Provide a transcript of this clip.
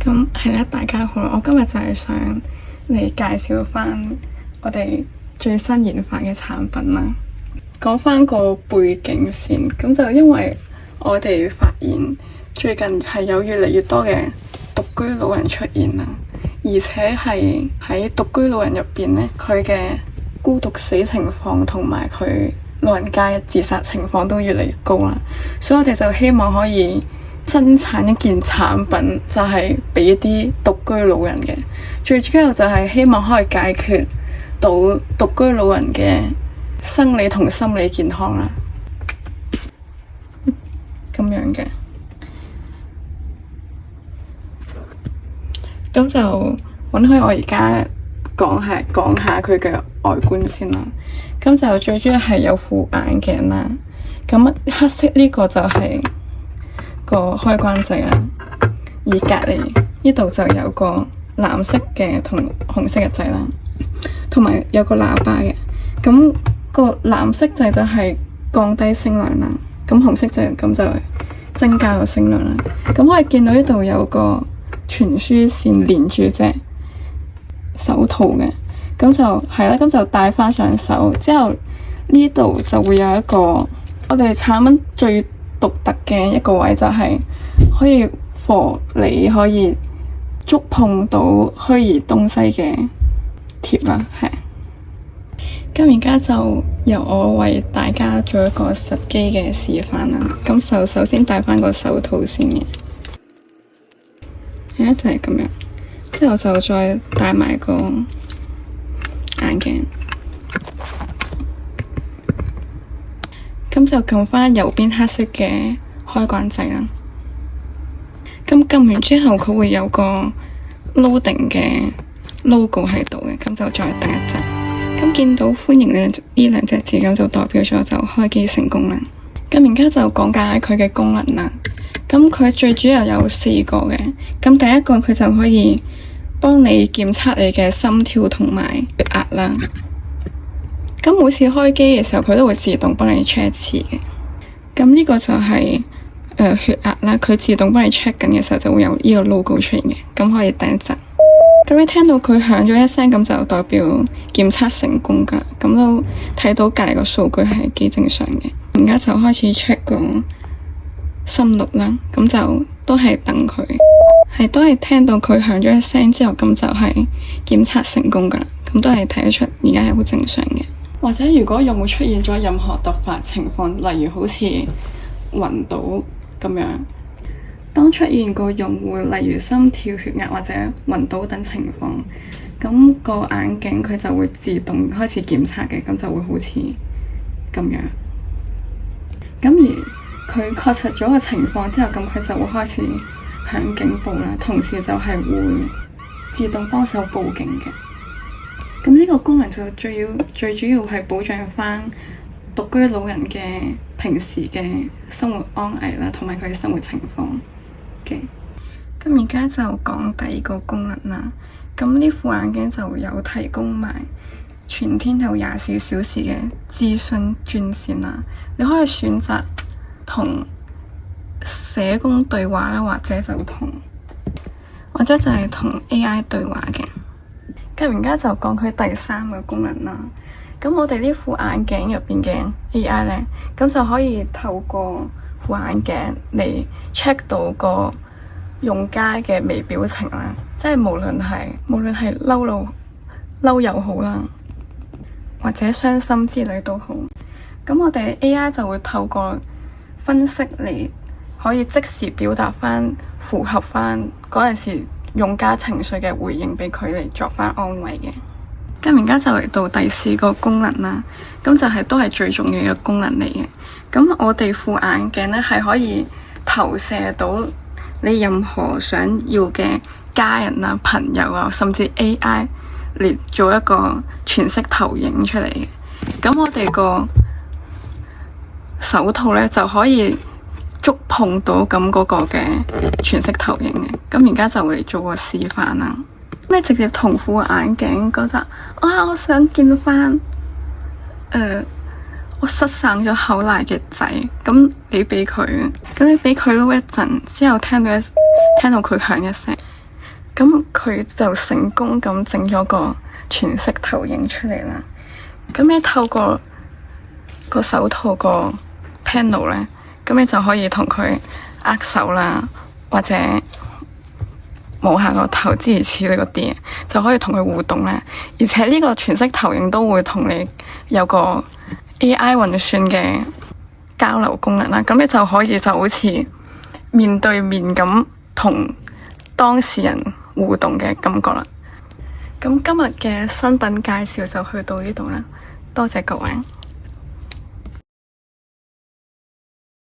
咁係啦，大家好，我今日就係想嚟介紹翻我哋最新研發嘅產品啦。講翻個背景先，咁就因為我哋發現最近係有越嚟越多嘅獨居老人出現啦，而且係喺獨居老人入邊呢，佢嘅孤獨死情況同埋佢老人家嘅自殺情況都越嚟越高啦，所以我哋就希望可以生產一件產品，就係俾啲獨居老人嘅。最主要就係希望可以解決到獨居老人嘅生理同心理健康啦。咁樣嘅，咁就允許我而家講下佢嘅外觀先啦。咁就最主要係有副眼鏡啦。咁黑色呢個就係個開關掣啦，而隔離呢度就有個藍色嘅同紅色嘅掣啦，同埋有個喇叭嘅。咁個藍色掣就係降低聲量啦，咁紅色掣咁就增加個聲量啦。咁可以見到呢度有個傳輸線連住隻手套嘅，咁就係啦，咁就戴翻上手之後，呢度就會有一個我哋產品最獨特嘅一個位，就係可以 for 你可以觸碰到虛擬東西嘅貼啦，係。咁而家就由我為大家做一個實機嘅示範啦。咁就首先戴翻個手套先嘅，係就係咁樣。之後就再戴埋個眼鏡，咁就撳翻右邊黑色嘅開關掣啦。咁撳完之後，佢會有個 loading 嘅 logo 喺度嘅，咁就再等一陣。咁見到歡迎呢兩隻字，咁就代表咗就開機成功啦。咁而家就講解佢嘅功能啦。咁佢最主要有4個嘅。咁第一個佢就可以幫你檢測你嘅心跳同埋血壓啦。咁每次開機嘅時候，佢都會自動幫你 check 一次嘅。咁呢個就係血壓啦，佢自動幫你 check 緊嘅時候就會有呢個 logo 出現嘅。咁可以等一陣。咁你聽到佢響咗一聲，咁就代表檢測成功噶。咁都睇到隔籬個數據係幾正常嘅。而家就開始 check 個心率啦。咁就都係等佢，都係聽到佢響咗一聲之後，咁就係檢測成功噶啦。咁都係睇得出而家係好正常嘅。或者如果用戶出現咗任何突發情況，例如好似暈倒咁樣。當出現個用戶，例如心跳、血壓或者暈倒等情況，咁個眼鏡佢就會自動開始檢測嘅，咁就會好似咁樣。咁而佢確實咗個情況之後，咁佢就會開始響警報啦，同時就係會自動幫手報警嘅。咁呢個功能就最主要係保障翻獨居老人嘅平時嘅生活安危啦，同埋佢嘅生活情況。咁而家就講第二個功能啦。咁呢副眼鏡就有提供埋全天候24小時嘅諮詢專線啦。你可以選擇同社工對話啦，或者就係同 AI 對話嘅。咁而家就講佢第3個功能啦。咁我哋呢副眼鏡入邊嘅 AI 呢，咁就可以透過副眼鏡嚟 check 到個用家嘅微表情啦，即係無論係嬲又好啦，或者傷心之類都好。咁我哋 AI 就會透過分析嚟，可以即時表達翻符合翻嗰陣時用家情緒嘅回應俾佢嚟作翻安慰嘅。咁而家就嚟到第4個功能啦，咁就係都係最重要嘅功能嚟嘅。咁我哋副眼鏡呢，係可以投射到你任何想要嘅家人啊、朋友啊，甚至 AI 嚟做一個全息投影出嚟嘅。咁我哋個手套呢，就可以觸碰到咁嗰個嘅全息投影嘅。咁而家就嚟做個示範啦。你直接同副眼鏡嗰陣，我想見翻我失散咗口奶嘅仔，咁你俾佢撈一陣之後，聽到佢響一聲，咁佢就成功咁整咗個全息投影出嚟啦。咁你透過個手套個 panel 咧，咁你就可以同佢握手啦，或者摸下個頭之如此類嗰啲，就可以同佢互動啦。而且呢個全息投影都會同你有個 AI 運算嘅交流功能啦。咁你就可以就好似面對面咁同當事人互動嘅感覺啦。咁今日嘅新品介紹就去到呢度啦，多謝各位。